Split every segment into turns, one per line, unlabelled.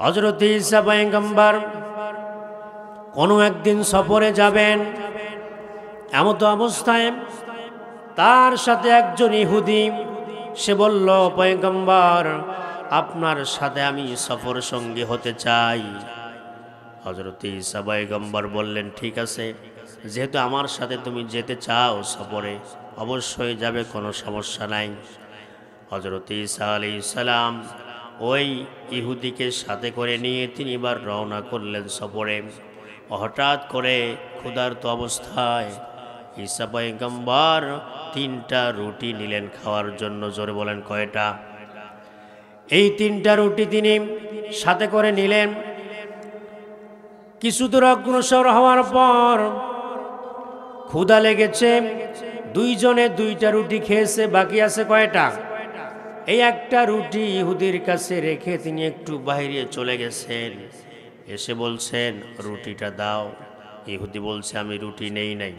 হযরত ঈসা পয়গম্বর কোনো একদিন সফরে যাবেন, এমত অবস্থায় তার সাথে একজন ইহুদি, সে বলল, পয়গম্বর আপনার সাথে আমি সফর সঙ্গী হতে চাই। হযরত ঈসা পয়গম্বর বললেন, ঠিক আছে, যেহেতু আমার সাথে তুমি যেতে চাও সফরে, অবশ্যই যাবে, কোনো সমস্যা নাই। হযরত ঈসা আলাইহিস সালাম ওই ইহুদিকে সাথে করে নিয়ে তিনি এবার রওনা করলেন সফরে। হঠাৎ করে ক্ষুধার্ত অবস্থায় ঈসা পয়গম্বর 3টা রুটি নিলেন খাওয়ার জন্য। জোরে বলেন, কয়টা? এই 3টা রুটি তিনি সাথে করে নিলেন। কিছু দূর অগ্রসর হওয়ার পর ক্ষুধা লেগেছে, দুইজনে 2টা রুটি খেয়েছে, বাকি আছে কয়টা? এই একটা রুটি ইহুদির কাছে রেখে তিনি একটু বাইরে চলে গেছেন। এসে বলছেন, রুটিটা দাও। ইহুদি বলছে, আমি রুটি নেই নাই।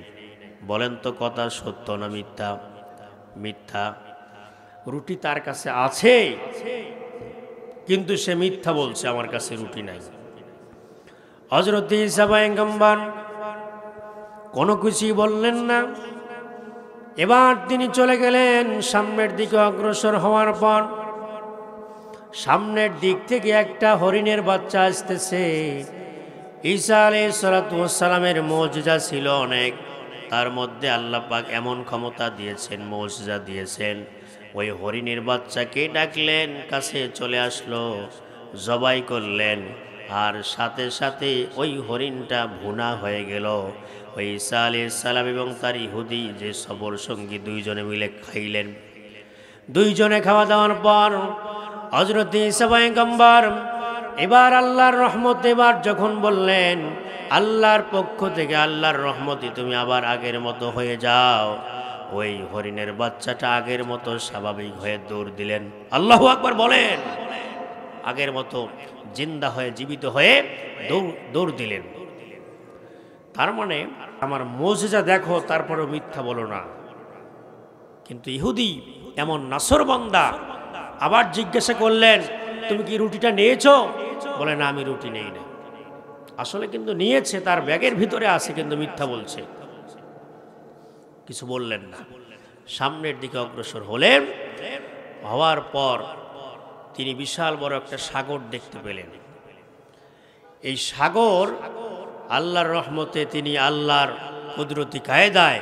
বলেন তো, কথা সত্য না মিথ্যা? মিথ্যা। রুটি তার কাছে আছে, কিন্তু সে মিথ্যা বলছে, আমার কাছে রুটি নাই। হযরত ঈসা পয়গম্বর কোনো কিছুই বললেন না। এবার তিনি চলে গেলেন সামনের দিকে। অগ্রসর হওয়ার পর সামনের দিক থেকে একটা হরিণের বাচ্চা আসতেছে। ঈসা আলাইহিস সালাতু ওয়াস সালামের মুজিজা ছিল অনেক, তার মধ্যে আল্লাহ পাক এমন ক্ষমতা দিয়েছেন, মুজিজা দিয়েছেন। ওই হরিণের বাচ্চাকে ডাকলেন, কাছে চলে আসলো, জবাই করলেন, আর সাথে সাথে ওই হরিণটা ভুনা হয়ে গেল। ওই ঈসা আলাইহিস সালাম এবং তার ইহুদি যে সফর সঙ্গী, দুইজনে মিলে খাইলেন। দুইজনে খাওয়া দাওয়ার পর হযরত ঈসা পয়গম্বর এবার আল্লাহর রহমত, এবার যখন বললেন আল্লাহর পক্ষ থেকে, আল্লাহর রহমতে তুমি আবার আগের মতো হয়ে যাও, ওই হরিণের বাচ্চাটা আগের মতো স্বাভাবিক হয়ে দৌড় দিলেন। আল্লাহু আকবার বলেন। আগের মতো জিন্দা হয়ে, জীবিত হয়ে দৌড় দিলেন। তার মানে আমার মুজিজা দেখো, তারপরেও মিথ্যা বলো না। কিন্তু ইহুদি এমন নাছরবান্দা, আবার জিজ্ঞাসা করলেন, তুমি কি রুটিটা নিয়েছো? বলে, না, আমি রুটি নেই না। আসলে কিন্তু নিয়েছে, তার ব্যাগের ভিতরে আছে, কিন্তু মিথ্যা বলছে। কিছু বললেন না। সামনের দিকে অগ্রসর হলেন। হওয়ার পর তিনি বিশাল বড় একটা সাগর দেখতে পেলেন। এই সাগর আল্লাহর রহমতে, তিনি আল্লাহর কুদরতি কায়দায়,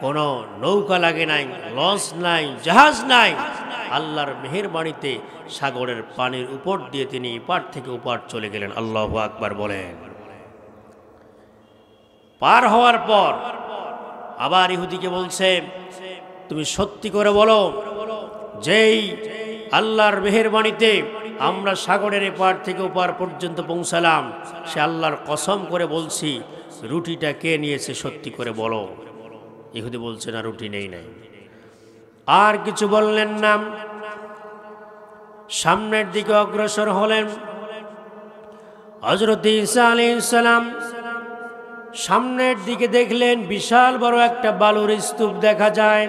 কোনো নৌকা লাগে নাই, লঞ্চ নাই, জাহাজ নাই, আল্লাহর মেহেরবাণীতে সাগরের পানির উপর দিয়ে তিনি এপার থেকে ওপার চলে গেলেন। আল্লাহু আকবার বলেন। পার হওয়ার পর আবার ইহুদিকে বলছে, তুমি সত্যি করে বলো, যেই আল্লাহর মেহেরবাণীতে আমরা সাগরের এপার থেকে ওপার পর্যন্ত পৌঁছালাম, সে আল্লাহর কসম করে বলছি, রুটিটা কে নিয়েছে, সত্যি করে বলো। ইহুদি বলছে, না, রুটি নেই নাই। আর কিছু বললেন না। সামনের দিকে অগ্রসর হলেন। হযরত ঈসা আলাইহিস সালাম সামনের দিকে দেখলেন বিশাল বড় একটা বালুর স্তূপ দেখা যায়।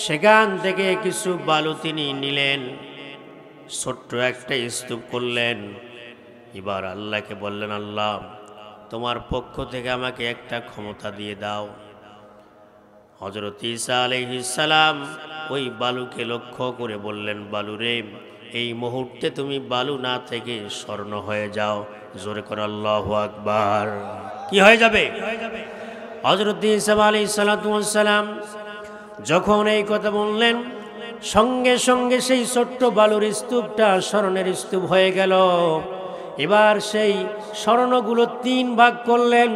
সেখান থেকে কিছু বালু তিনি নিলেন, ছোট্ট একটা স্তূপ করলেন। এবার আল্লাহকে বললেন, আল্লাহ, তোমার পক্ষ থেকে আমাকে একটা ক্ষমতা দিয়ে দাও। হযরত ঈসা আলাইহিস সালাম ওই বালুকে লক্ষ্য করে বললেন, বালুরে, এই মুহূর্তে তুমি বালু না থেকে স্বর্ণ হয়ে যাও। জোরে করে আল্লাহু আকবার। কি হয়ে যাবে? হযরত ঈসা আলাইহিস সালাম যখন এই কথা বললেন, সঙ্গে সঙ্গে সেই ছোট্ট বালুর স্তূপটা স্বর্ণের স্তূপ হয়ে গেল। এবার সেই স্বর্ণগুলো 3 ভাগ করলেন।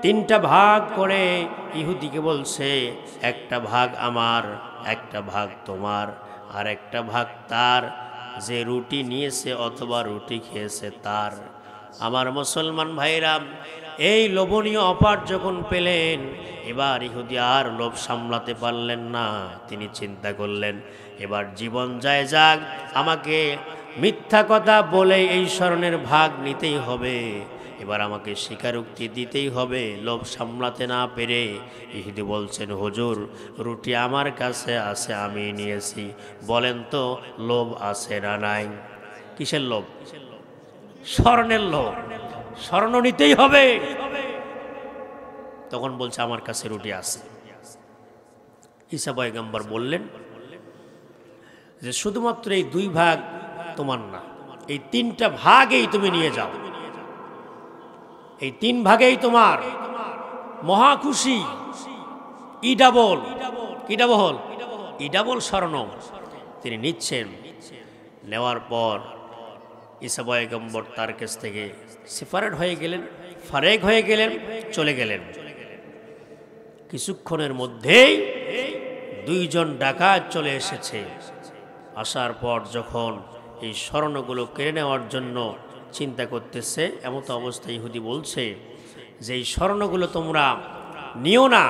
3টা ভাগ করে ইহুদিকে বলছে, একটা ভাগ আমার, একটা ভাগ তোমার, আর একটা ভাগ তার, যে রুটি নিয়েছে অথবা রুটি খেয়েছে তার। আমার মুসলমান ভাইরা, এই লোভনীয় অফার যখন পেলেন, এবার ইহুদি আর লোভ সামলাতে পারলেন না। তিনি চিন্তা করলেন, এবার জীবন যায় যাক, আমাকে মিথ্যা কথা বলে এই স্বর্ণের ভাগ নিতেই হবে। এবার আমাকে স্বীকারোক্তি দিতেই হবে। লোভ সামলাতে না পেরে ইহুদি বলছেন, হুজুর, রুটি আমার কাছে আছে, আমি নিয়েছি। বলেন তো, লোভ আছে না নাই? কিসের লোভ? স্বর্ণের লোক, স্বর্ণ নিতেই হবে। তখন বলছে আমার কাছে রুটি আছে। ঈসা পয়গম্বর বললেন যে শুধুমাত্র এই 2 ভাগ তোমার না, এই 3টা ভাগেই তুমি নিয়ে যাও, এই 3 ভাগেই তোমার। মহা খুশি। ই ডাবল, কি ডাবল? ই ডাবল স্বর্ণ তিনি নিচ্ছেন। নেওয়ার পর ঈসা পয়গম্বর তার কাছ থেকে সেপারেট হয়ে গেলেন, ফারেক হয়ে গেলেন, চলে গেলেন। কিছুক্ষণের মধ্যেই 2 জন ডাকাত চলে এসেছে। আসার পর যখন এই স্বর্ণগুলো কেড়ে নেওয়ার জন্য চিন্তা করতেছে, এমত অবস্থায় ইহুদি বলছে যে এই স্বর্ণগুলো তোমরা নিও না,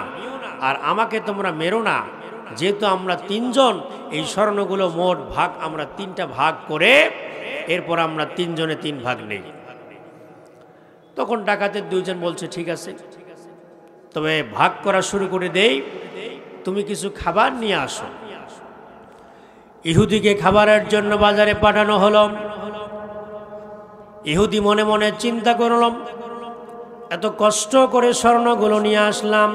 আর আমাকে তোমরা মেরো না, যেহেতু আমরা 3 জন, এই স্বর্ণগুলো মোট ভাগ আমরা 3টা ভাগ করে এরপর আমরা 3 জনে 3 ভাগ নেই। তখন ডাকাতের 2 জন বলছে ঠিক আছে, তবে ভাগ করা শুরু করে দেই, তুমি কিছু খাবার নিয়ে আসো। ইহুদিকে খাবারের জন্য বাজারে পাঠানো হলো। ইহুদি মনে মনে চিন্তা করলাম, এত কষ্ট করে স্বর্ণগুলো নিয়ে আসলাম,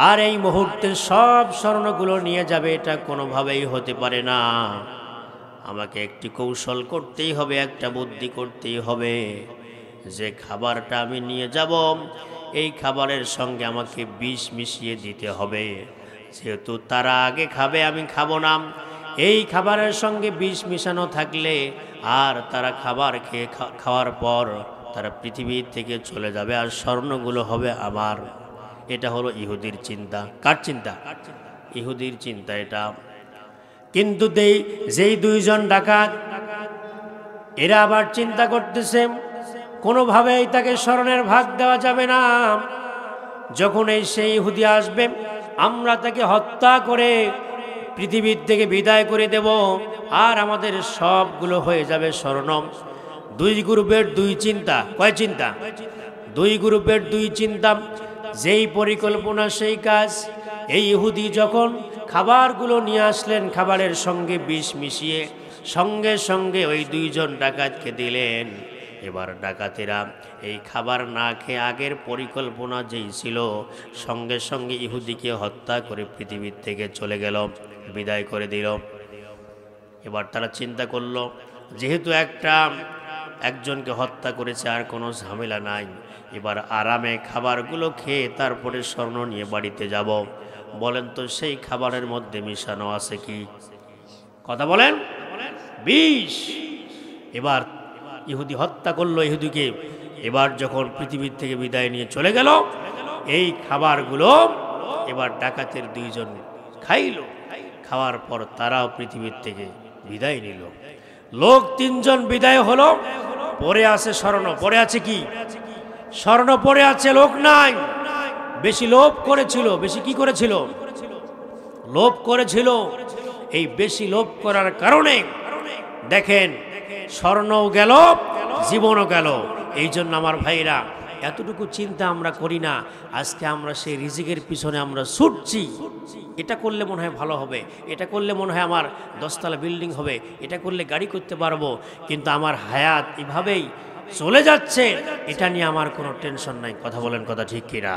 আর এই মুহূর্তে সব স্বর্ণগুলো নিয়ে যাবে, এটা কোনোভাবেই হতে পারে না। আমাকে একটি কৌশল করতেই হবে, একটা বুদ্ধি করতেই হবে। যে খাবারটা আমি নিয়ে যাব, এই খাবারের সঙ্গে আমাকে বিষ মিশিয়ে দিতে হবে। যেহেতু তারা আগে খাবে, আমি খাবো না, এই খাবারের সঙ্গে বিষ মিশানো থাকলে আর তারা খাবার খেয়ে খাওয়ার পর তারা পৃথিবীর থেকে চলে যাবে, আর স্বর্ণগুলো হবে আমার। এটা হলো ইহুদির চিন্তা। কার চিন্তা? ইহুদির চিন্তা এটা। কিন্তু যেই 2 জন ডাকাত, এরা আবার চিন্তা করতেছে কোনোভাবেই তাকে স্বর্ণের ভাগ দেওয়া যাবে না। যখন সেই ইহুদি আসবে, আমরা তাকে হত্যা করে পৃথিবীর থেকে বিদায় করে দেব, আর আমাদের সবগুলো হয়ে যাবে স্বর্ণ। 2 গ্রুপের 2 চিন্তা। কয় চিন্তা? 2 গ্রুপের 2 চিন্তা। যেই পরিকল্পনা সেই কাজ। এই ইহুদি যখন খাবারগুলো নিয়ে আসলেন, খাবারের সঙ্গে বিষ মিশিয়ে সঙ্গে সঙ্গে ওই 2 জন ডাকাতকে দিলেন। এবার ডাকাতেরা এই খাবার না খেয়ে আগের পরিকল্পনা যেই ছিল, সঙ্গে সঙ্গে ইহুদিকে হত্যা করে পৃথিবীর থেকে চলে গেল, বিদায় করে দিল। এবার তারা চিন্তা করলো, যেহেতু একজনকে হত্যা করেছে, আর কোনো ঝামেলা নাই, এবার আরামে খাবারগুলো খেয়ে তারপরে স্বর্ণ নিয়ে বাড়িতে যাব। বলেন তো সেই খাবারের মধ্যে মিশানো আছে কি? কথা বলেন। বিষ। এবার ইহুদি হত্যা করলো ইহুদিকে। এবার যখন পৃথিবীর থেকে বিদায় নিয়ে চলে গেল, এই খাবারগুলো এবার ডাকাতের 2 জন খাইল। খাওয়ার পর তারাও পৃথিবীর থেকে বিদায় নিল। লোক 3 জন বিদায় হলো, পরে আছে স্বর্ণ। পরে আছে কি? স্বর্ণ পরে আছে, লোক নাই। বেশি লোভ করেছিল। বেশি কি করেছিল? লোভ করেছিল। এই বেশি লোভ করার কারণে দেখেন স্বর্ণও গেল, জীবনও গেল। এই জন্য আমার ভাইরা, এতটুকু চিন্তা আমরা করি না। আজকে আমরা সেই রিজিকের পিছনে আমরা ছুটছি। এটা করলে মনে হয় ভালো হবে, এটা করলে মনে হয় আমার 10 তলা বিল্ডিং হবে, এটা করলে গাড়ি করতে পারবো। কিন্তু আমার হায়াত এভাবেই চলে যাচ্ছে, এটা নিয়ে আমার কোনো টেনশন নাই। কথা বলেন, কথা ঠিক কিনা?